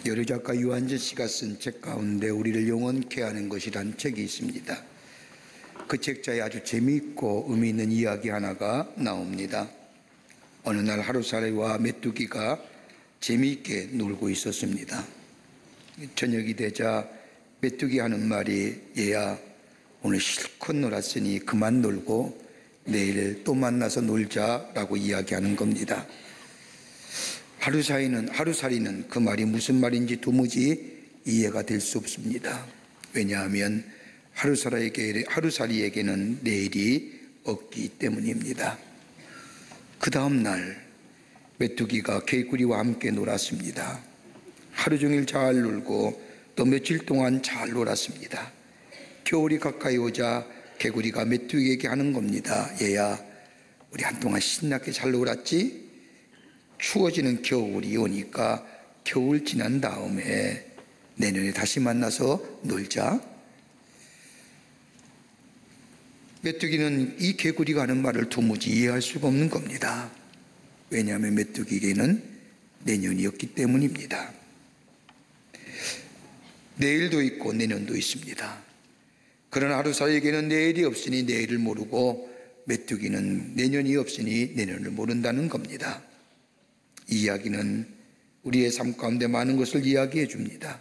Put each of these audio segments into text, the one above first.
여류 작가 유한재 씨가 쓴 책 가운데 우리를 영원케 하는 것이란 책이 있습니다. 그 책자에 아주 재미있고 의미 있는 이야기 하나가 나옵니다. 어느 날 하루살이와 메뚜기가 재미있게 놀고 있었습니다. 저녁이 되자 메뚜기 하는 말이, 얘야, 오늘 실컷 놀았으니 그만 놀고 내일 또 만나서 놀자라고 이야기하는 겁니다. 하루살이는 그 말이 무슨 말인지 도무지 이해가 될 수 없습니다. 왜냐하면 하루살이에게는 내일이 없기 때문입니다. 그 다음 날 메뚜기가 개구리와 함께 놀았습니다. 하루 종일 잘 놀고 또 며칠 동안 잘 놀았습니다. 겨울이 가까이 오자 개구리가 메뚜기에게 하는 겁니다. 얘야, 우리 한동안 신나게 잘 놀았지? 추워지는 겨울이 오니까 겨울 지난 다음에 내년에 다시 만나서 놀자. 메뚜기는 이 개구리가 하는 말을 도무지 이해할 수가 없는 겁니다. 왜냐하면 메뚜기에게는 내년이 없기 때문입니다. 내일도 있고 내년도 있습니다. 그러나 하루살이에게는 내일이 없으니 내일을 모르고 메뚜기는 내년이 없으니 내년을 모른다는 겁니다. 이 이야기는 우리의 삶 가운데 많은 것을 이야기해 줍니다.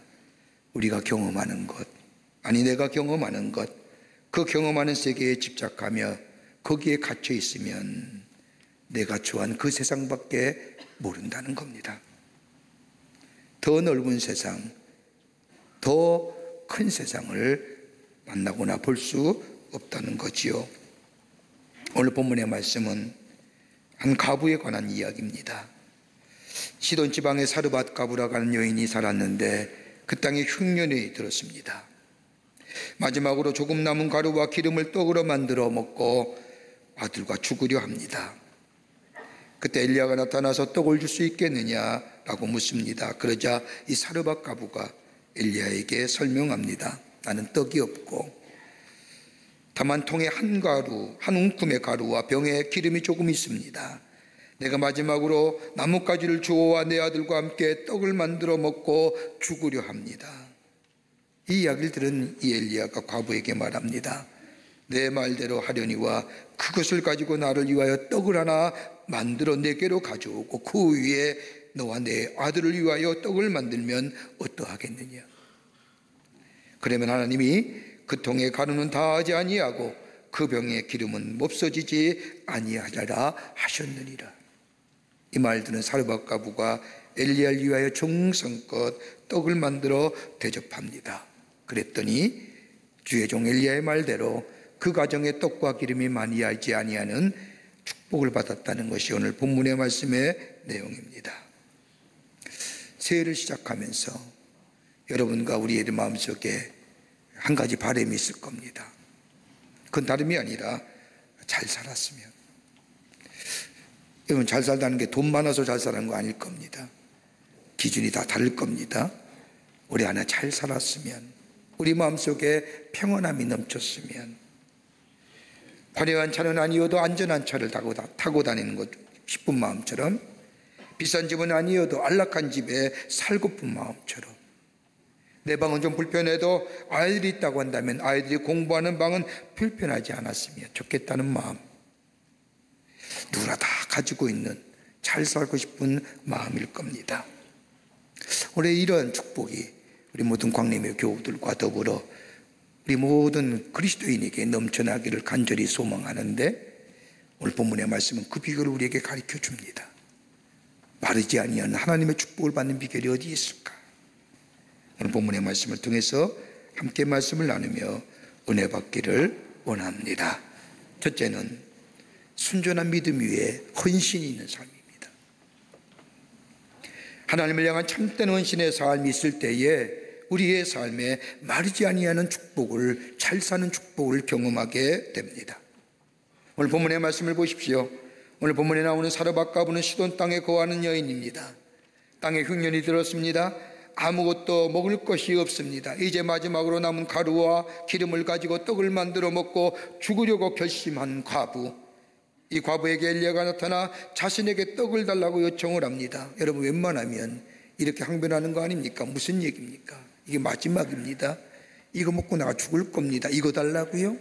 우리가 경험하는 것, 아니 내가 경험하는 것, 그 경험하는 세계에 집착하며 거기에 갇혀 있으면 내가 좋아하는 그 세상밖에 모른다는 겁니다. 더 넓은 세상, 더 큰 세상을 만나거나 볼 수 없다는 거지요. 오늘 본문의 말씀은 한 과부에 관한 이야기입니다. 시돈 지방의 사르밧 과부라고 하는 여인이 살았는데 그 땅에 흉년이 들었습니다. 마지막으로 조금 남은 가루와 기름을 떡으로 만들어 먹고 아들과 죽으려 합니다. 그때 엘리야가 나타나서 떡을 줄 수 있겠느냐라고 묻습니다. 그러자 이 사르밧 과부가 엘리야에게 설명합니다. 나는 떡이 없고 다만 통에 한 움큼의 가루와 병에 기름이 조금 있습니다. 내가 마지막으로 나뭇가지를 주워와 내 아들과 함께 떡을 만들어 먹고 죽으려 합니다. 이 이야기를 들은 이 엘리야가 과부에게 말합니다. 내 말대로 하려니와 그것을 가지고 나를 위하여 떡을 하나 만들어 내게로 가져오고 그 위에 너와 내 아들을 위하여 떡을 만들면 어떠하겠느냐. 그러면 하나님이 그 통에 가루는 다하지 아니하고 그 병에 기름은 몹서지지 아니하리라 하셨느니라. 이 말 들은 사르밧 과부가 엘리야를 위하여 정성껏 떡을 만들어 대접합니다. 그랬더니 주의 종 엘리야의 말대로 그 가정에 떡과 기름이 많이 하지 아니하는 축복을 받았다는 것이 오늘 본문의 말씀의 내용입니다. 새해를 시작하면서 여러분과 우리의 마음속에 한 가지 바람이 있을 겁니다. 그건 다름이 아니라 잘 살았으면. 여러분, 잘 살다는 게 돈 많아서 잘 사는 거 아닐 겁니다. 기준이 다 다를 겁니다. 우리 안에 잘 살았으면, 우리 마음속에 평안함이 넘쳤으면, 화려한 차는 아니어도 안전한 차를 타고 다니는 것 싶은 마음처럼, 비싼 집은 아니어도 안락한 집에 살고픈 마음처럼, 내 방은 좀 불편해도 아이들이 있다고 한다면 아이들이 공부하는 방은 불편하지 않았으면 좋겠다는 마음, 누구나 다 가지고 있는 잘 살고 싶은 마음일 겁니다. 올해 이런 축복이 우리 모든 광림의 교우들과 더불어 우리 모든 그리스도인에게 넘쳐나기를 간절히 소망하는데, 오늘 본문의 말씀은 그 비결을 우리에게 가르쳐 줍니다. 마르지 아니한 하나님의 축복을 받는 비결이 어디 있을까? 오늘 본문의 말씀을 통해서 함께 말씀을 나누며 은혜 받기를 원합니다. 첫째는 순전한 믿음 위에 헌신이 있는 삶입니다. 하나님을 향한 참된 헌신의 삶이 있을 때에 우리의 삶에 마르지 아니하는 축복을, 잘 사는 축복을 경험하게 됩니다. 오늘 본문의 말씀을 보십시오. 오늘 본문에 나오는 사르밧 과부는 시돈 땅에 거하는 여인입니다. 땅에 흉년이 들었습니다. 아무것도 먹을 것이 없습니다. 이제 마지막으로 남은 가루와 기름을 가지고 떡을 만들어 먹고 죽으려고 결심한 과부. 이 과부에게 엘리야가 나타나 자신에게 떡을 달라고 요청을 합니다. 여러분, 웬만하면 이렇게 항변하는 거 아닙니까? 무슨 얘기입니까? 이게 마지막입니다. 이거 먹고 내가 죽을 겁니다. 이거 달라고요?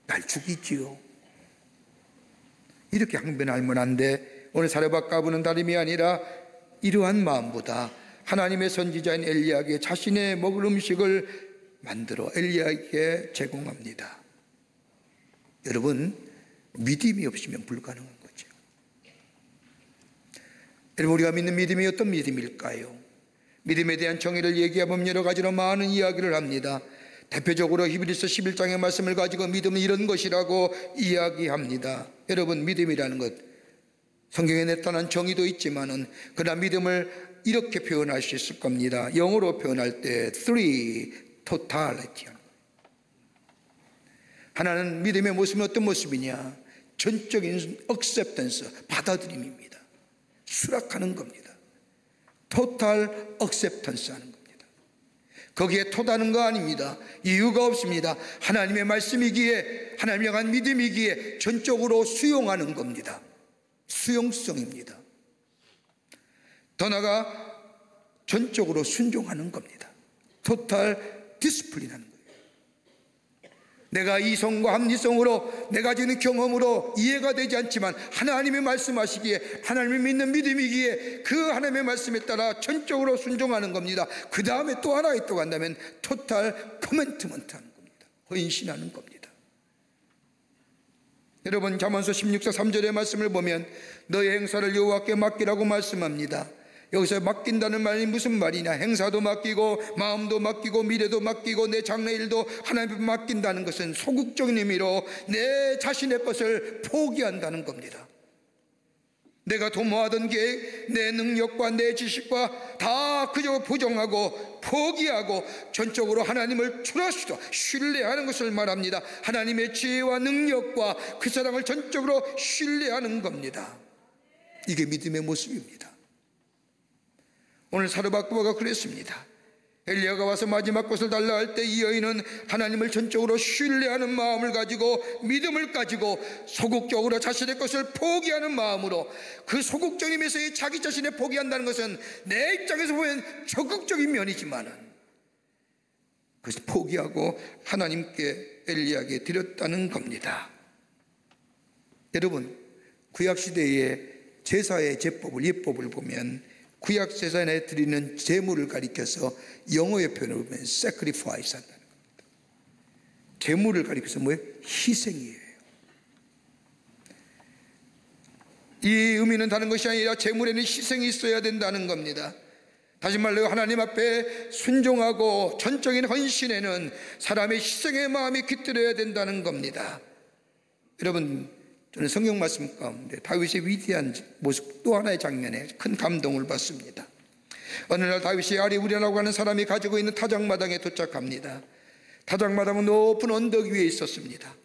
날 죽이지요. 이렇게 항변할 만한데 오늘 사르밧 과부는 다름이 아니라 이러한 마음보다 하나님의 선지자인 엘리야에게 자신의 먹을 음식을 만들어 엘리야에게 제공합니다. 여러분, 믿음이 없으면 불가능한 거죠. 여러분, 우리가 믿는 믿음이 어떤 믿음일까요? 믿음에 대한 정의를 얘기하면 여러 가지로 많은 이야기를 합니다. 대표적으로 히브리서 11장의 말씀을 가지고 믿음은 이런 것이라고 이야기합니다. 여러분, 믿음이라는 것, 성경에 나타난 정의도 있지만은 그러나 믿음을 이렇게 표현할 수 있을 겁니다. 영어로 표현할 때 three totality. 하나는 믿음의 모습은 어떤 모습이냐? 전적인 acceptance, 받아들임입니다. 수락하는 겁니다. total acceptance 하는 겁니다. 거기에 토다는 거 아닙니다. 이유가 없습니다. 하나님의 말씀이기에, 하나님을 향한 믿음이기에 전적으로 수용하는 겁니다. 수용성입니다. 더 나아가 전적으로 순종하는 겁니다. 토탈 디스플린 하는 거예요. 내가 이성과 합리성으로 내가 지는 경험으로 이해가 되지 않지만 하나님이 말씀하시기에, 하나님을 믿는 믿음이기에 그 하나님의 말씀에 따라 전적으로 순종하는 겁니다. 그 다음에 또 하나 있다고 한다면 토탈 커밋먼트 하는 겁니다. 헌신하는 겁니다. 여러분, 잠언서 16장 3절의 말씀을 보면 너의 행사를 여호와께 맡기라고 말씀합니다. 여기서 맡긴다는 말이 무슨 말이냐? 행사도 맡기고 마음도 맡기고 미래도 맡기고 내 장래일도 하나님께 맡긴다는 것은 소극적인 의미로 내 자신의 것을 포기한다는 겁니다. 내가 도모하던 계획, 내 능력과 내 지식과 다 그저 부정하고 포기하고 전적으로 하나님을 트러스트, 신뢰하는 것을 말합니다. 하나님의 지혜와 능력과 그 사랑을 전적으로 신뢰하는 겁니다. 이게 믿음의 모습입니다. 오늘 사르밧 과부가 그랬습니다. 엘리야가 와서 마지막 것을 달라 할 때 이 여인은 하나님을 전적으로 신뢰하는 마음을 가지고, 믿음을 가지고 소극적으로 자신의 것을 포기하는 마음으로, 그 소극적임에서 자기 자신을 포기한다는 것은 내 입장에서 보면 적극적인 면이지만은 그것을 포기하고 하나님께, 엘리야에게 드렸다는 겁니다. 여러분, 구약시대의 제사의 제법을, 예법을 보면 구약 제사에 드리는 제물을 가리켜서 영어의 표현을 보면 sacrifice 한다는 겁니다. 제물을 가리켜서 뭐예요? 희생이에요. 이 의미는 다른 것이 아니라 제물에는 희생이 있어야 된다는 겁니다. 다시 말로 하나님 앞에 순종하고 전적인 헌신에는 사람의 희생의 마음이 깃들어야 된다는 겁니다. 여러분, 저는 성경 말씀 가운데 다윗의 위대한 모습, 또 하나의 장면에 큰 감동을 받습니다. 어느 날 다윗이 아리우리라고 하는 사람이 가지고 있는 타작마당에 도착합니다. 타작마당은 높은 언덕 위에 있었습니다.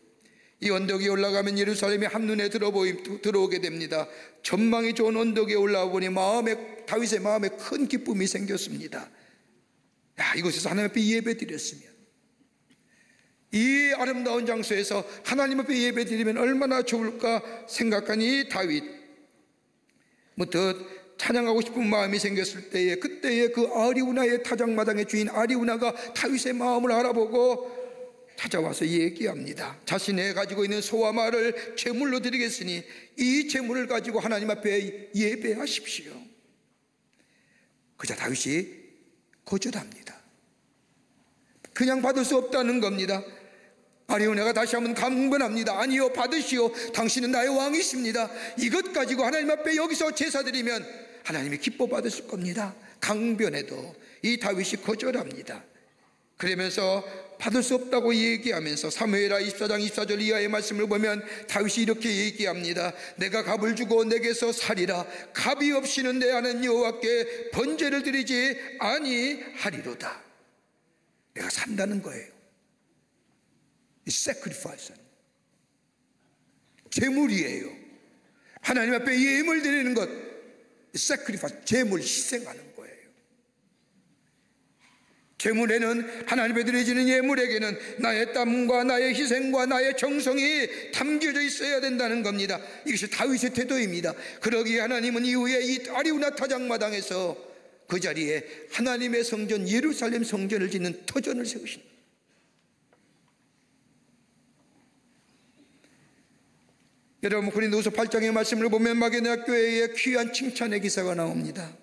이 언덕 위에 올라가면 예루살렘이 한눈에 들어오게 됩니다. 전망이 좋은 언덕 위에 올라와 보니 다윗의 마음에 큰 기쁨이 생겼습니다. 이곳에서 하나님 앞에 예배 드렸으면, 이 아름다운 장소에서 하나님 앞에 예배 드리면 얼마나 좋을까 생각하니 이 다윗, 더 찬양하고 싶은 마음이 생겼을 때에, 그때에 그 아리우나의 타작마당의 주인 아리우나가 다윗의 마음을 알아보고 찾아와서 얘기합니다. 자신의 가지고 있는 소와 말을 제물로 드리겠으니 이 제물을 가지고 하나님 앞에 예배하십시오. 그자 다윗이 거절합니다. 그냥 받을 수 없다는 겁니다. 아리우나가 다시 한번 강변합니다. 아니요, 받으시오. 당신은 나의 왕이십니다. 이것 가지고 하나님 앞에 여기서 제사드리면 하나님이 기뻐 받으실 겁니다. 강변해도 이 다윗이 거절합니다. 그러면서 받을 수 없다고 얘기하면서 사무엘하 24장 24절 이하의 말씀을 보면 다윗이 이렇게 얘기합니다. 내가 값을 주고 내게서 살이라. 값이 없이는 내 하나님 여호와께 번제를 드리지 아니하리로다. 내가 산다는 거예요. sacrifice, 제물이에요. 하나님 앞에 예물 드리는 것, sacrifice, 제물, 희생하는 거예요. 제물에는, 하나님께 드려지는 예물에게는 나의 땀과 나의 희생과 나의 정성이 담겨져 있어야 된다는 겁니다. 이것이 다윗의 태도입니다. 그러기에 하나님은 이후에 이 아리우나 타작마당에서 그 자리에 하나님의 성전 예루살렘 성전을 짓는 터전을 세우십니다. 여러분, 고린도후서 8장의 말씀을 보면 마게도냐 교회의 귀한 칭찬의 기사가 나옵니다.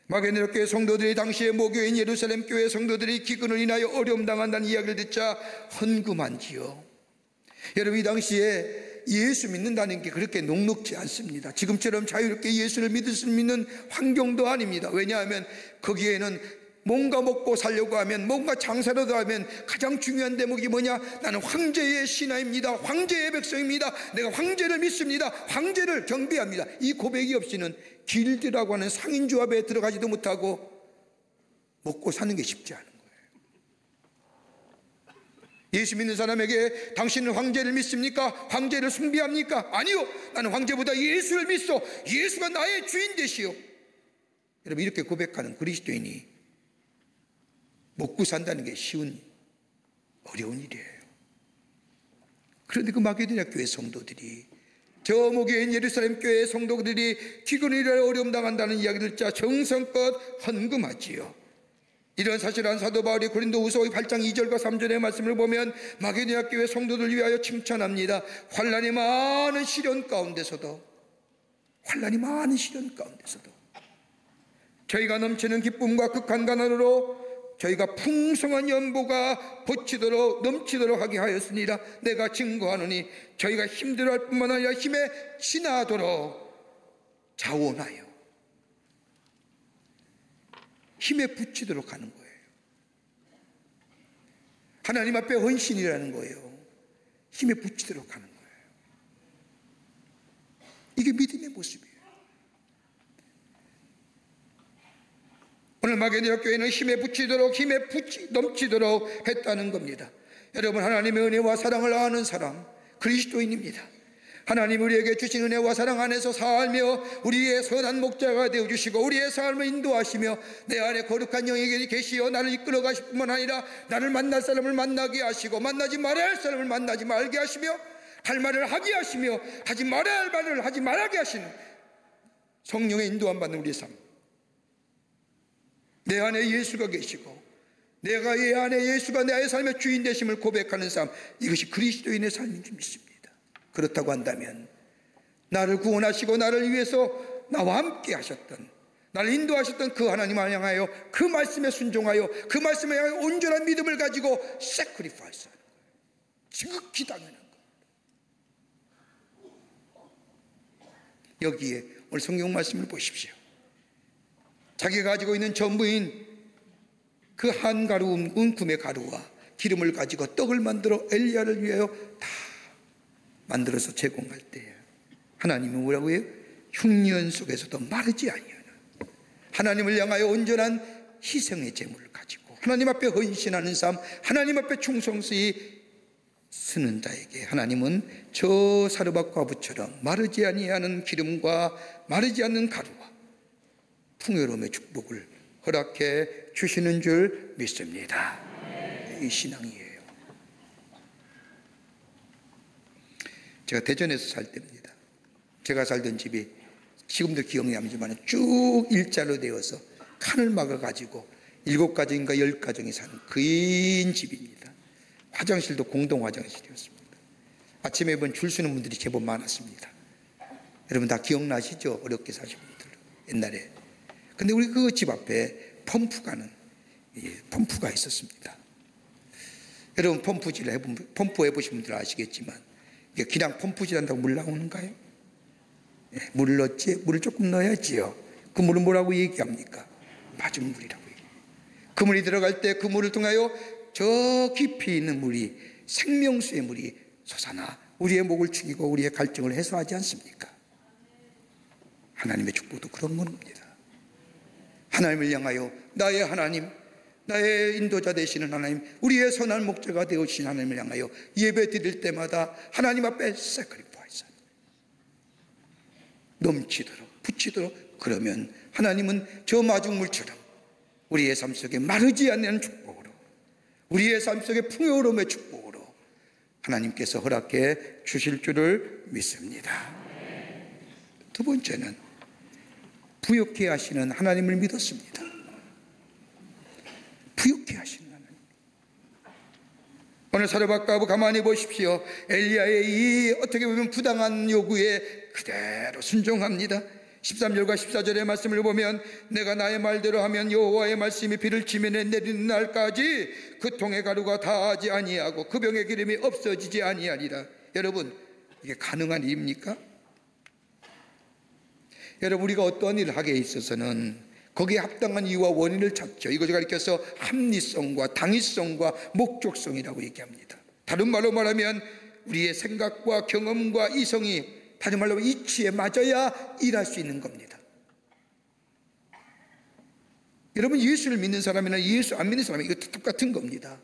마게도냐 교회 성도들이 당시에 모교인 예루살렘 교회 성도들이 기근을 인하여 어려움 당한다는 이야기를 듣자 헌금한지요. 여러분, 이 당시에 예수 믿는다는 게 그렇게 녹록지 않습니다. 지금처럼 자유롭게 예수를 믿을 수 있는 환경도 아닙니다. 왜냐하면 거기에는 뭔가 먹고 살려고 하면, 뭔가 장사라도 하면 가장 중요한 대목이 뭐냐? 나는 황제의 신하입니다. 황제의 백성입니다. 내가 황제를 믿습니다. 황제를 경배합니다. 이 고백이 없이는 길드라고 하는 상인조합에 들어가지도 못하고 먹고 사는 게 쉽지 않은 거예요. 예수 믿는 사람에게 당신은 황제를 믿습니까? 황제를 숭배합니까? 아니요, 나는 황제보다 예수를 믿소. 예수가 나의 주인 되시오. 여러분, 이렇게 고백하는 그리스도인이 먹고 산다는 게 쉬운, 어려운 일이에요. 그런데 그 마게도냐 교회 성도들이, 저 모교인 예루살렘 교회 성도들이 기근이라 어려움 당한다는 이야기를 듣자 정성껏 헌금하지요. 이런 사실을 한 사도 바울이 고린도후서 8장 2절과 3절의 말씀을 보면 마게도냐 교회 성도들을 위하여 칭찬합니다. 환난이 많은 시련 가운데서도 저희가 넘치는 기쁨과 극한 가난으로 저희가 풍성한 연보가 넘치도록 하게 하였으니라. 내가 증거하노니 저희가 힘들어할 뿐만 아니라 힘에 지나도록 자원하여 힘에 붙이도록 하는 거예요. 하나님 앞에 헌신이라는 거예요. 힘에 붙이도록 하는 거예요. 이게 믿음의 모습이에요. 오늘 마게도냐 교회는 힘에 넘치도록 했다는 겁니다. 여러분, 하나님의 은혜와 사랑을 아는 사람, 그리스도인입니다. 하나님 우리에게 주신 은혜와 사랑 안에서 살며 우리의 선한 목자가 되어주시고 우리의 삶을 인도하시며 내 안에 거룩한 영이 계시어 나를 이끌어 가실 뿐만 아니라 나를 만날 사람을 만나게 하시고 만나지 말아야 할 사람을 만나지 말게 하시며 할 말을 하게 하시며 하지 말아야 할 말을 하지 말게 하시는 성령의 인도함 받는 우리의 삶, 내 안에 예수가 계시고 내가 이 안에 예수가 내 삶의 주인 되심을 고백하는 삶, 이것이 그리스도인의 삶인 줄 믿습니다. 그렇다고 한다면 나를 구원하시고 나를 위해서 나와 함께 하셨던, 나를 인도하셨던 그 하나님을 향하여 그 말씀에 순종하여 그 말씀에 향하여 온전한 믿음을 가지고 sacrifice 하는 거예요. 지극히 당연한 거예요. 여기에 오늘 성경 말씀을 보십시오. 자기가 가지고 있는 전부인 그 한 가루 은금의 가루와 기름을 가지고 떡을 만들어 엘리야를 위하여 다 만들어서 제공할 때 하나님은 뭐라고 해요? 흉년 속에서도 마르지 아니하는, 하나님을 향하여 온전한 희생의 제물을 가지고 하나님 앞에 헌신하는 삶, 하나님 앞에 충성스레 쓰는 자에게 하나님은 저 사르밧 과부처럼 마르지 아니하는 기름과 마르지 않는 가루와 풍요로움의 축복을 허락해 주시는 줄 믿습니다. 이 신앙이에요. 제가 대전에서 살 때입니다. 제가 살던 집이 지금도 기억나지만 쭉 일자로 되어서 칸을 막아가지고 7가정인가 10가정이 사는 긴 집입니다. 화장실도 공동 화장실이었습니다. 아침에 본 줄 서는 분들이 제법 많았습니다. 여러분 다 기억나시죠? 어렵게 사신 분들 옛날에. 근데 우리 그 집 앞에 펌프가 있었습니다. 여러분 펌프 해보신 분들 아시겠지만 이게 그냥 펌프질 한다고 물 나오는가요? 물을 넣지? 물을 조금 넣어야지요. 그 물은 뭐라고 얘기합니까? 맞은 물이라고 얘기해요. 그 물이 들어갈 때 그 물을 통하여 저 깊이 있는 물이, 생명수의 물이 솟아나 우리의 목을 축이고 우리의 갈증을 해소하지 않습니까? 하나님의 축복도 그런 겁니다. 하나님을 향하여 나의 하나님, 나의 인도자 되시는 하나님, 우리의 선한 목자가 되어주신 하나님을 향하여 예배 드릴 때마다 하나님 앞에 sacrifice 넘치도록 붙이도록, 그러면 하나님은 저 마중물처럼 우리의 삶 속에 마르지 않는 축복으로, 우리의 삶 속에 풍요로움의 축복으로 하나님께서 허락해 주실 줄을 믿습니다. 두 번째는 부욕해 하시는 하나님을 믿었습니다. 오늘 사르밧가브 가만히 보십시오. 엘리야의 이 어떻게 보면 부당한 요구에 그대로 순종합니다. 13절과 14절의 말씀을 보면 내가 나의 말대로 하면 여호와의 말씀이 비를 치면에 내리는 날까지 그 통의 가루가 다하지 아니하고 그 병의 기름이 없어지지 아니하리라. 여러분, 이게 가능한 일입니까? 여러분, 우리가 어떤 일을 하기에 있어서는 거기에 합당한 이유와 원인을 찾죠. 이것을 가리켜서 합리성과 당위성과 목적성이라고 얘기합니다. 다른 말로 말하면 우리의 생각과 경험과 이성이 다른 말로 이치에 맞아야 일할 수 있는 겁니다. 여러분, 예수를 믿는 사람이나 예수 안 믿는 사람이 이거 똑같은 겁니다.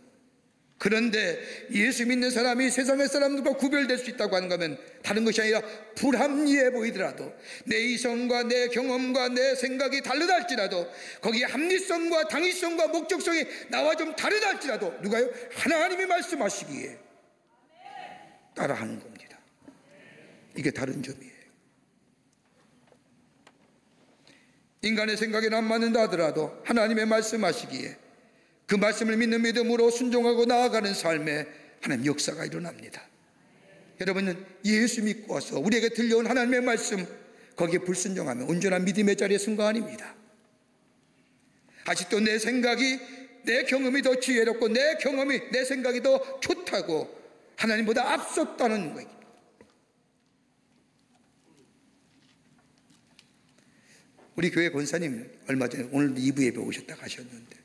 그런데 예수 믿는 사람이 세상의 사람들과 구별될 수 있다고 하는 거면 다른 것이 아니라 불합리해 보이더라도 내 이성과 내 경험과 내 생각이 다르다 할지라도 거기에 합리성과 당위성과 목적성이 나와 좀 다르다 할지라도 누가요? 하나님이 말씀하시기에 따라하는 겁니다. 이게 다른 점이에요. 인간의 생각에는 안 맞는다 하더라도 하나님의 말씀하시기에 그 말씀을 믿는 믿음으로 순종하고 나아가는 삶에 하나님 역사가 일어납니다. 여러분은 예수 믿고 와서 우리에게 들려온 하나님의 말씀 거기에 불순종하면 온전한 믿음의 자리에 선 거 아닙니다. 아직도 내 생각이 내 경험이 더 지혜롭고 내 경험이 내 생각이 더 좋다고 하나님보다 앞섰다는 거예요. 우리 교회 권사님 얼마 전에 오늘 2부 예배 오셨다고 하셨는데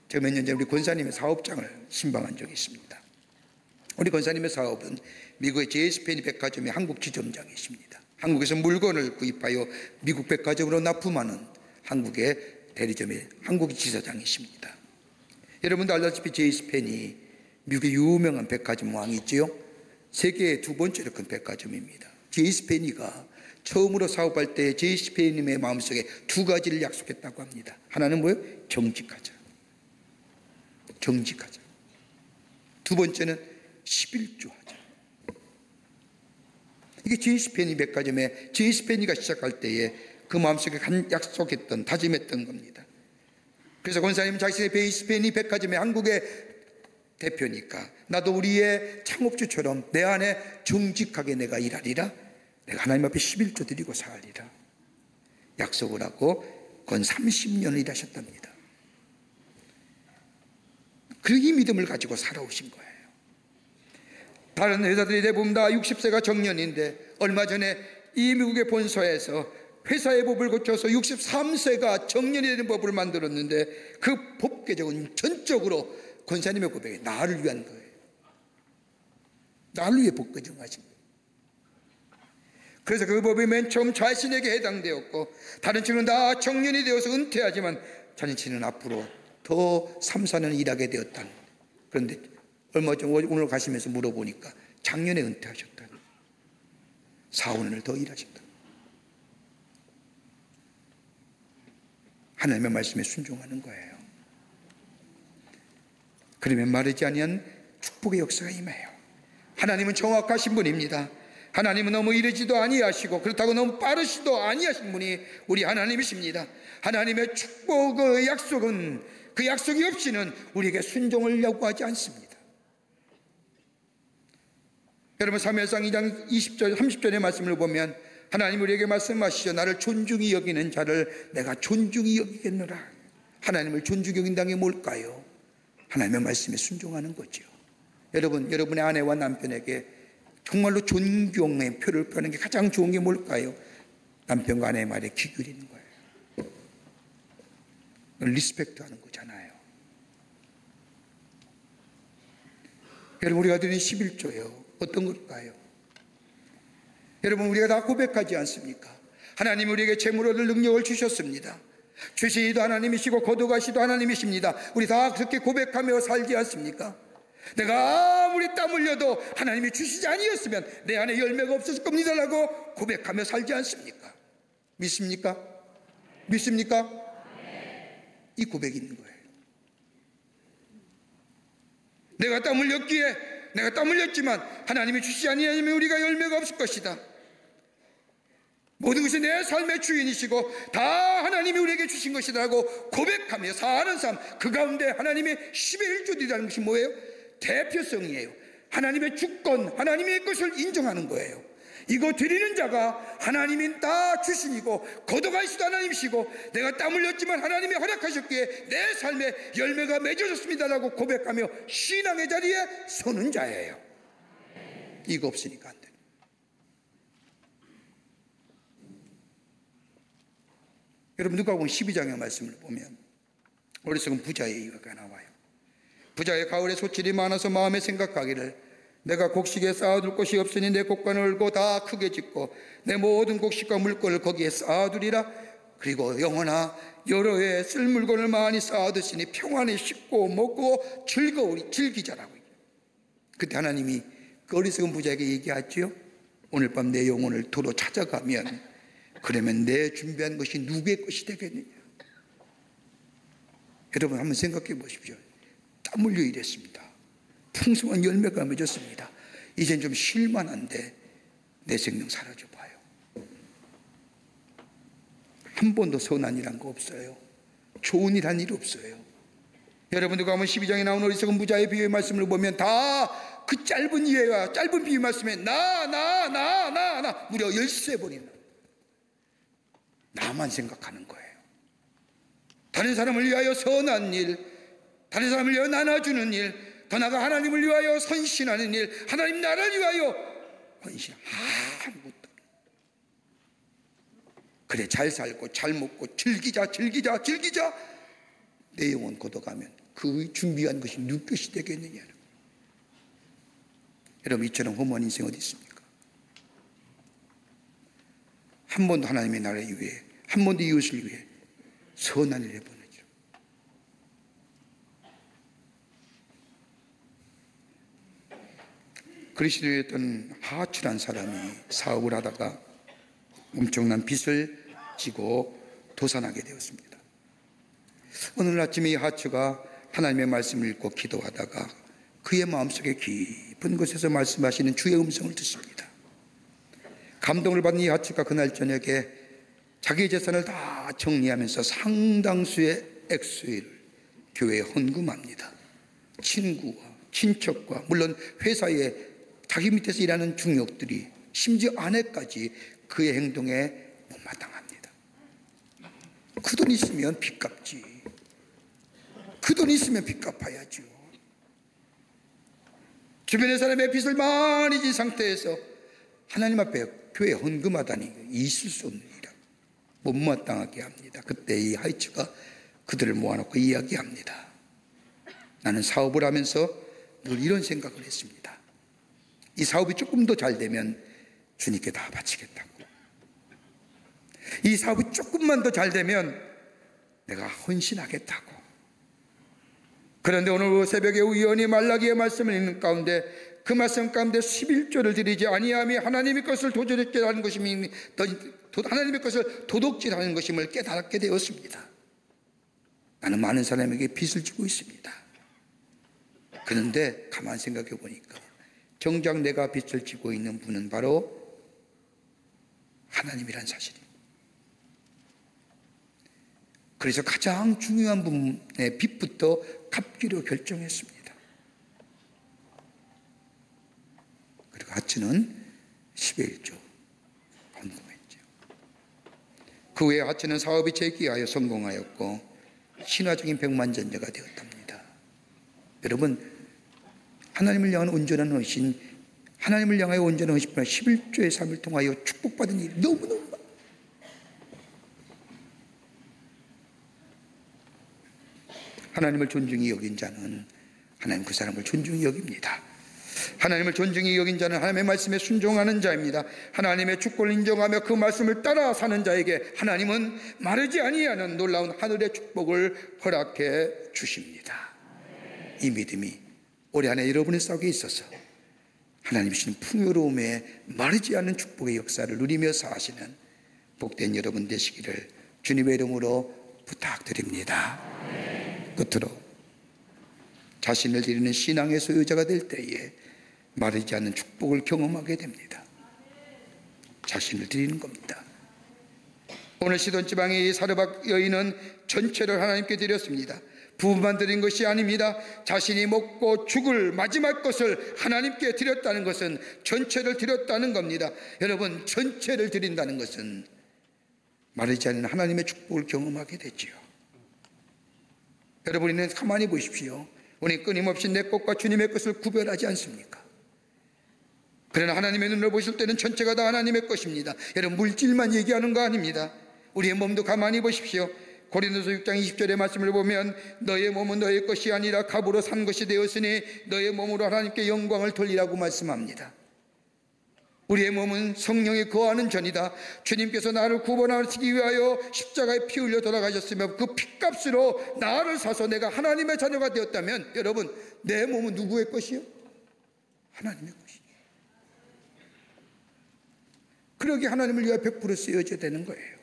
제가 몇 년 전에 우리 권사님의 사업장을 신방한 적이 있습니다. 우리 권사님의 사업은 미국의 제이스페니 백화점의 한국 지점장이십니다. 한국에서 물건을 구입하여 미국 백화점으로 납품하는 한국의 대리점의 한국 지사장이십니다. 여러분도 알다시피 제이스페니 미국의 유명한 백화점 왕이 있지요. 세계의 두 번째로 큰 백화점입니다. 제이스페니가 처음으로 사업할 때 제이스페니의 마음속에 두 가지를 약속했다고 합니다. 하나는 뭐예요? 정직하자. 정직하자. 두 번째는 11조 하자. 이게 제이스페니 백화점에 제이스페니가 시작할 때에 그 마음속에 약속했던 다짐했던 겁니다. 그래서 권사님 자신의 제이스페니 백화점의 한국의 대표니까 나도 우리의 창업주처럼 내 안에 정직하게 내가 일하리라. 내가 하나님 앞에 11조 드리고 살리라. 약속을 하고 건 30년을 일하셨답니다. 그 이 믿음을 가지고 살아오신 거예요. 다른 회사들이 대부분 다 60세가 정년인데 얼마 전에 이 미국의 본사에서 회사의 법을 고쳐서 63세가 정년이 되는 법을 만들었는데 그 법 개정은 전적으로 권사님의 고백에 나를 위한 거예요. 나를 위해 법 개정하신 거예요. 그래서 그 법이 맨 처음 자신에게 해당되었고 다른 친구는 다 정년이 되어서 은퇴하지만 자신은 앞으로 더 3, 4년 일하게 되었다는. 그런데 얼마 전 오늘 가시면서 물어보니까 작년에 은퇴하셨다는. 4, 5년을 더 일하신다. 하나님의 말씀에 순종하는 거예요. 그러면 마르지 아니한 축복의 역사가 임해요. 하나님은 정확하신 분입니다. 하나님은 너무 이르지도 아니하시고 그렇다고 너무 빠르시도 아니하신 분이 우리 하나님이십니다. 하나님의 축복의 약속은 그 약속이 없이는 우리에게 순종을 요구하지 않습니다. 여러분 사무엘상 2장 20절 30절의 말씀을 보면 하나님 우리에게 말씀하시죠. 나를 존중히 여기는 자를 내가 존중히 여기겠노라. 하나님을 존중히 여긴다는 게 뭘까요? 하나님의 말씀에 순종하는 거죠. 여러분, 여러분의 아내와 남편에게 정말로 존경의 표를 표하는 게 가장 좋은 게 뭘까요? 남편과 아내의 말에 귀 기울이는 거예요. 리스펙트 하는 거잖아요. 여러분 우리가 드린 11조예요. 어떤 걸까요? 여러분 우리가 다 고백하지 않습니까? 하나님 우리에게 재물 얻을 능력을 주셨습니다. 주시기도 하나님이시고 거두가시도 하나님이십니다. 우리 다 그렇게 고백하며 살지 않습니까? 내가 아무리 땀 흘려도 하나님이 주시지 아니었으면 내 안에 열매가 없었을 겁니다 라고 고백하며 살지 않습니까? 믿습니까? 믿습니까? 이 고백이 있는 거예요. 내가 땀 흘렸기에 내가 땀 흘렸지만 하나님이 주시지 아니하면 우리가 열매가 없을 것이다. 모든 것이 내 삶의 주인이시고 다 하나님이 우리에게 주신 것이라고 고백하며 사는 삶, 그 가운데 하나님의 11조 드리라는 것이 뭐예요? 대표성이에요. 하나님의 주권, 하나님의 것을 인정하는 거예요. 이거 드리는 자가 하나님이 다 주신이고 거둬가시도 하나님이시고 내가 땀 흘렸지만 하나님이 허락하셨기에 내 삶에 열매가 맺어졌습니다라고 고백하며 신앙의 자리에 서는 자예요. 이거 없으니까 안 돼요. 여러분, 누가복음 12장의 말씀을 보면 어리석은 부자의 이유가 나와요. 부자의 가을에 소출이 많아서 마음에 생각하기를 내가 곡식에 쌓아둘 곳이 없으니 내 곡간을 얼고 다 크게 짓고 내 모든 곡식과 물건을 거기에 쌓아두리라. 그리고 영혼아, 여러 해 쓸 물건을 많이 쌓아두시니 평안히 씻고 먹고 즐기자라고. 그때 하나님이 그 어리석은 부자에게 얘기하죠. 오늘 밤 내 영혼을 도로 찾아가면 그러면 내 준비한 것이 누구의 것이 되겠느냐. 여러분, 한번 생각해 보십시오. 땀 흘려 일했습니다. 풍성한 열매가 맺었습니다. 이젠 좀 쉴만한데 내 생명 사라져 봐요. 한 번도 선한 일 한 거 없어요. 좋은 일 한 일 없어요. 여러분, 누가복음 12장에 나온 어리석은 부자의 비유의 말씀을 보면 다 그 짧은 이해와 짧은 비유 말씀에 나 무려 13번이나 나만 생각하는 거예요. 다른 사람을 위하여 선한 일, 다른 사람을 위하여 나눠주는 일, 더 나아가 하나님을 위하여 헌신하는 일, 하나님 나라를 위하여 헌신, 아무것도. 그래, 잘 살고 잘 먹고 즐기자. 내 영혼 걷어가면 그 준비한 것이 누구 것이 되겠느냐. 여러분, 이처럼 험한 인생 어디 있습니까? 한 번도 하나님의 나라를 위해, 한 번도 이웃을 위해 선한 일을 해보는지요. 그리스도였던 하츠란 사람이 사업을 하다가 엄청난 빚을 지고 도산하게 되었습니다. 오늘 아침에 이 하츠가 하나님의 말씀을 읽고 기도하다가 그의 마음속에 깊은 곳에서 말씀하시는 주의 음성을 듣습니다. 감동을 받은 이 하츠가 그날 저녁에 자기의 재산을 다 정리하면서 상당수의 액수를 교회에 헌금합니다. 친구와 친척과 물론 회사에 자기 밑에서 일하는 중역들이 심지어 아내까지 그의 행동에 못마땅합니다. 그 돈 있으면 빚 갚지. 그 돈 있으면 빚 갚아야죠. 주변의 사람의 빚을 많이 진 상태에서 하나님 앞에 교회에 헌금하다니 있을 수 없는 일이라 못마땅하게 합니다. 그때 이 하이츠가 그들을 모아놓고 이야기합니다. 나는 사업을 하면서 늘 이런 생각을 했습니다. 이 사업이 조금 더 잘 되면 주님께 다 바치겠다고. 이 사업이 조금만 더 잘 되면 내가 헌신하겠다고. 그런데 오늘 새벽에 우연히 말라기의 말씀을 읽는 가운데 그 말씀 가운데 11조를 드리지 아니함이 하나님의 것을 도적질하는 것임이 하나님의 것을 도둑질하는 것임을 깨닫게 되었습니다. 나는 많은 사람에게 빚을 지고 있습니다. 그런데 가만 생각해 보니까 정작 내가 빚을 지고 있는 분은 바로 하나님이란 사실입니다. 그래서 가장 중요한 부분의 빚부터 갚기로 결정했습니다. 그리고 하츠는 11조 헌금했죠. 그 후에 하츠는 사업이 재기하여 성공하였고 신화적인 백만전자가 되었답니다. 여러분, 하나님을 향한 온전한 헌신, 하나님을 향하여 온전한 헌신뿐 11조의 삶을 통하여 축복받은 일이 너무너무 많아요. 하나님을 존중히 여긴 자는 하나님 그 사람을 존중히 여깁니다. 하나님을 존중히 여긴 자는 하나님의 말씀에 순종하는 자입니다. 하나님의 축복을 인정하며 그 말씀을 따라 사는 자에게 하나님은 마르지 아니하는 놀라운 하늘의 축복을 허락해 주십니다. 이 믿음이 올해 한 해 여러분의 속에 있어서 하나님 주시는 풍요로움에 마르지 않는 축복의 역사를 누리며 사시는 복된 여러분 되시기를 주님의 이름으로 부탁드립니다. 끝으로 자신을 드리는 신앙의 소유자가 될 때에 마르지 않는 축복을 경험하게 됩니다. 자신을 드리는 겁니다. 오늘 시돈 지방의 이 사르밧 여인은 전체를 하나님께 드렸습니다. 부부만 드린 것이 아닙니다. 자신이 먹고 죽을 마지막 것을 하나님께 드렸다는 것은 전체를 드렸다는 겁니다. 여러분, 전체를 드린다는 것은 마르지 않는 하나님의 축복을 경험하게 되지요. 여러분은 가만히 보십시오. 우리 끊임없이 내 것과 주님의 것을 구별하지 않습니까? 그러나 하나님의 눈으로 보실 때는 전체가 다 하나님의 것입니다. 여러분, 물질만 얘기하는 거 아닙니다. 우리의 몸도 가만히 보십시오. 고린도서 6장 20절의 말씀을 보면 너의 몸은 너의 것이 아니라 값으로 산 것이 되었으니 너의 몸으로 하나님께 영광을 돌리라고 말씀합니다. 우리의 몸은 성령이 거하는 전이다. 주님께서 나를 구원하시기 위하여 십자가에 피 흘려 돌아가셨으며 그 피값으로 나를 사서 내가 하나님의 자녀가 되었다면, 여러분, 내 몸은 누구의 것이요? 하나님의 것이요. 그러기 하나님을 위하여 100% 쓰여져야 되는 거예요.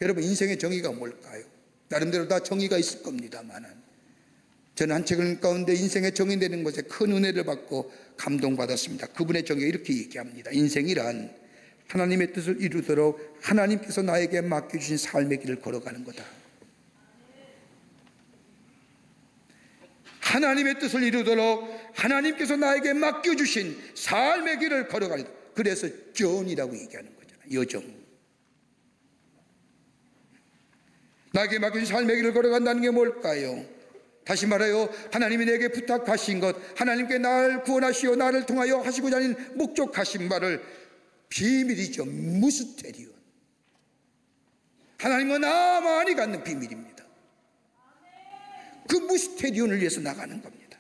여러분, 인생의 정의가 뭘까요? 나름대로 다 정의가 있을 겁니다만은, 저는 한 책 가운데 인생의 정의되는 것에 큰 은혜를 받고 감동받았습니다. 그분의 정의가 이렇게 얘기합니다. 인생이란 하나님의 뜻을 이루도록 하나님께서 나에게 맡겨주신 삶의 길을 걸어가는 거다. 하나님의 뜻을 이루도록 하나님께서 나에게 맡겨주신 삶의 길을 걸어가는 거다. 그래서 전이라고 얘기하는 거잖아요. 여정. 나에게 맡겨진 삶의 길을 걸어간다는 게 뭘까요? 다시 말하여 하나님이 내게 부탁하신 것, 하나님께 나를 구원하시어 나를 통하여 하시고자 하는 목적하신 바를 비밀이죠. 무스테리온. 하나님과 나만이 갖는 비밀입니다. 그 무스테리온을 위해서 나가는 겁니다.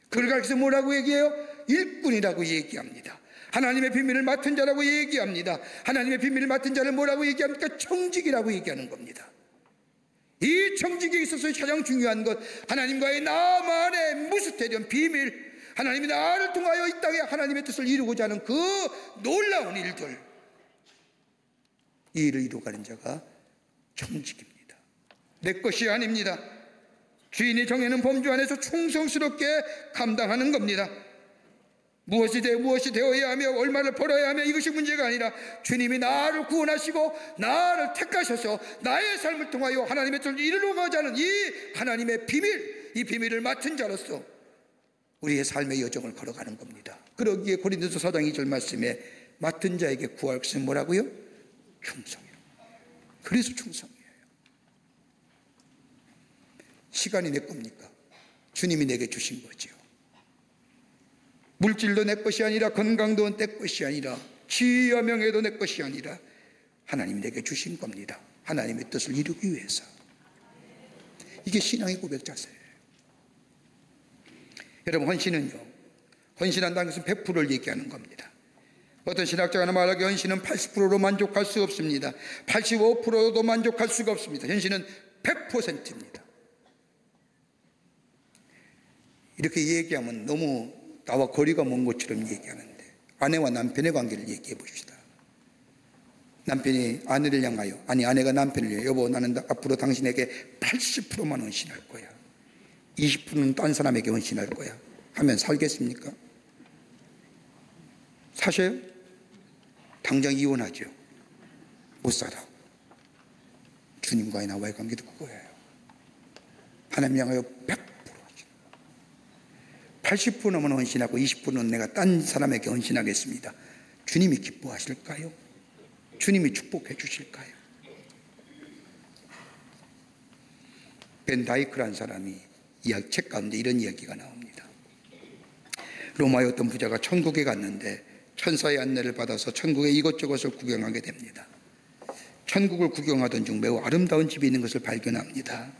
그걸 가르쳐서 뭐라고 얘기해요? 일꾼이라고 얘기합니다. 하나님의 비밀을 맡은 자라고 얘기합니다. 하나님의 비밀을 맡은 자를 뭐라고 얘기합니까? 청직이라고 얘기하는 겁니다. 이 청직에 있어서 가장 중요한 것, 하나님과의 나만의 무스테리온 비밀, 하나님이 나를 통하여 이 땅에 하나님의 뜻을 이루고자 하는 그 놀라운 일들, 이 일을 이루어가는 자가 청직입니다. 내 것이 아닙니다. 주인이 정해놓은 범주 안에서 충성스럽게 감당하는 겁니다. 무엇이 되어야 하며 얼마를 벌어야 하며 이것이 문제가 아니라 주님이 나를 구원하시고 나를 택하셔서 나의 삶을 통하여 하나님의 뜻을 이루고자 하는 이 하나님의 비밀, 이 비밀을 맡은 자로서 우리의 삶의 여정을 걸어가는 겁니다. 그러기에 고린도서 4장 2절 말씀에 맡은 자에게 구할 것은 뭐라고요? 충성이요. 그래서 충성이에요. 시간이 내 겁니까? 주님이 내게 주신 거죠. 물질도 내 것이 아니라, 건강도 내 것이 아니라, 지위와 명예도 내 것이 아니라 하나님이 내게 주신 겁니다. 하나님의 뜻을 이루기 위해서. 이게 신앙의 고백 자세예요. 여러분, 헌신은요, 헌신한다는 것은 100%를 얘기하는 겁니다. 어떤 신학자가 말하기에 헌신은 80%로 만족할 수 없습니다. 85%도 만족할 수가 없습니다. 헌신은 100%입니다. 이렇게 얘기하면 너무 나와 거리가 먼 것처럼 얘기하는데, 아내와 남편의 관계를 얘기해 봅시다. 남편이 아내를 향하여, 아니 아내가 남편을 향하여, 여보, 나는 앞으로 당신에게 80%만 헌신할 거야, 20%는 딴 사람에게 헌신할 거야 하면 살겠습니까? 사셔요? 당장 이혼하죠. 못 살아. 주님과의 나와의 관계도 그거예요. 하나님 향하여 80%만 헌신하고 20%는 내가 딴 사람에게 헌신하겠습니다. 주님이 기뻐하실까요? 주님이 축복해 주실까요? 벤 다이크라는 사람이 책 가운데 이런 이야기가 나옵니다. 로마의 어떤 부자가 천국에 갔는데 천사의 안내를 받아서 천국의 이것저것을 구경하게 됩니다. 천국을 구경하던 중 매우 아름다운 집이 있는 것을 발견합니다.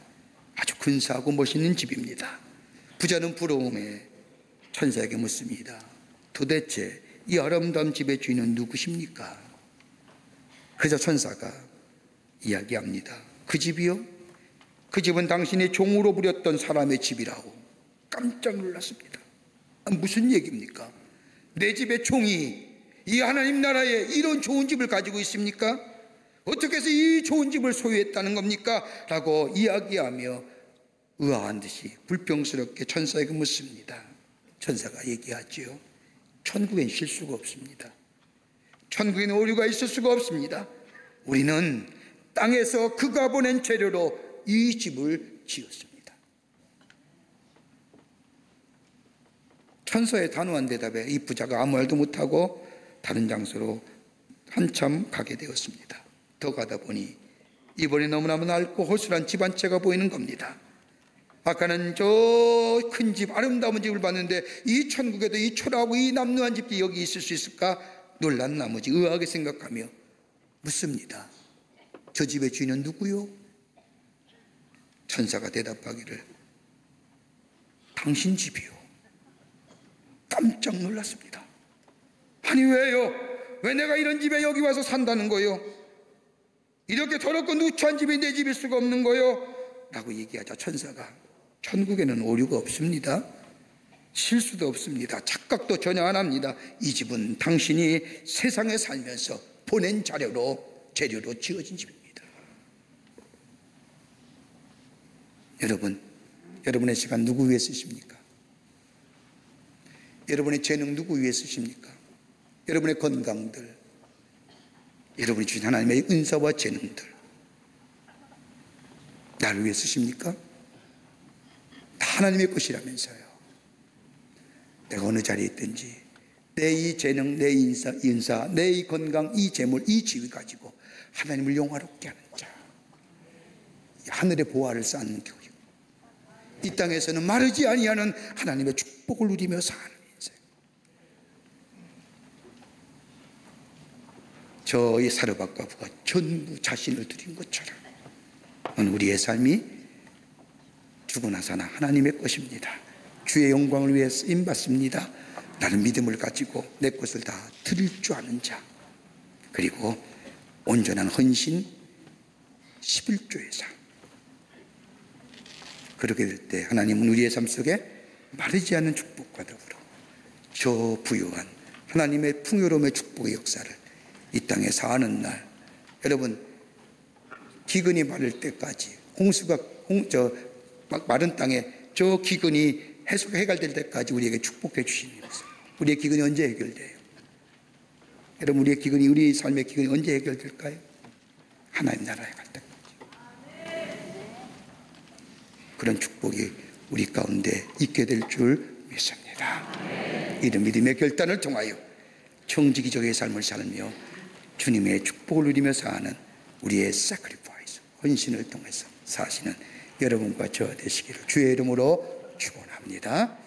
아주 근사하고 멋있는 집입니다. 부자는 부러움에 천사에게 묻습니다. 도대체 이 아름다운 집의 주인은 누구십니까? 그래서 천사가 이야기합니다. 그 집이요? 그 집은 당신이 종으로 부렸던 사람의 집이라고. 깜짝 놀랐습니다. 무슨 얘기입니까? 내 집의 종이 이 하나님 나라에 이런 좋은 집을 가지고 있습니까? 어떻게 해서 이 좋은 집을 소유했다는 겁니까? 라고 이야기하며 의아한 듯이 불평스럽게 천사에게 묻습니다. 천사가 얘기하지요. 천국엔 실수가 없습니다. 천국엔 오류가 있을 수가 없습니다. 우리는 땅에서 그가 보낸 재료로 이 집을 지었습니다. 천사의 단호한 대답에 이 부자가 아무 말도 못하고 다른 장소로 한참 가게 되었습니다. 더 가다 보니 이번에 너무나도 넓고 허술한 집 한 채가 보이는 겁니다. 아까는 저 큰 집, 아름다운 집을 봤는데 이 천국에도 이 초라하고 이 남루한 집이 여기 있을 수 있을까? 놀란 나머지 의아하게 생각하며 묻습니다. 저 집의 주인은 누구요? 천사가 대답하기를 당신 집이요. 깜짝 놀랐습니다. 아니 왜요? 왜 내가 이런 집에 여기 와서 산다는 거요? 이렇게 더럽고 누추한 집이 내 집일 수가 없는 거요? 라고 얘기하자 천사가 천국에는 오류가 없습니다. 실수도 없습니다. 착각도 전혀 안 합니다. 이 집은 당신이 세상에 살면서 보낸 재료로 지어진 집입니다. 여러분, 여러분의 시간 누구 위해 쓰십니까? 여러분의 재능 누구 위해 쓰십니까? 여러분의 건강들, 여러분이 주신 하나님의 은사와 재능들 나를 위해 쓰십니까? 다 하나님의 것이라면서요. 내가 어느 자리에 있든지 내 이 재능, 내 인사, 내 이 건강, 이 재물, 이 지위 가지고 하나님을 영화롭게 하는 자, 하늘의 보화를 쌓는 교육, 이 땅에서는 마르지 아니하는 하나님의 축복을 누리며 사는 인생. 저희 사르밧과 부가 전부 자신을 드린 것처럼 우리의 삶이 죽으나 사나 하나님의 것입니다. 주의 영광을 위해 쓰임받습니다. 나는 믿음을 가지고 내 것을 다 드릴 줄 아는 자, 그리고 온전한 헌신 11조의 삶. 그렇게 될 때 하나님은 우리의 삶 속에 마르지 않는 축복과 더불어 저 부유한 하나님의 풍요로움의 축복의 역사를 이 땅에 사는 날, 여러분 기근이 마를 때까지 홍수가 마른 땅에 저 기근이 해결될 때까지 우리에게 축복해 주시는 것을. 우리의 기근이 언제 해결돼요? 여러분, 우리의 기근이, 우리 삶의 기근이 언제 해결될까요? 하나님 나라에 갈 때까지. 그런 축복이 우리 가운데 있게 될 줄 믿습니다. 이런 믿음의 결단을 통하여 정직이적의 삶을 살며 주님의 축복을 누리며 사는 우리의 sacrifice, 헌신을 통해서 사시는 여러분과 저 되시기를 주의 이름으로 축원합니다.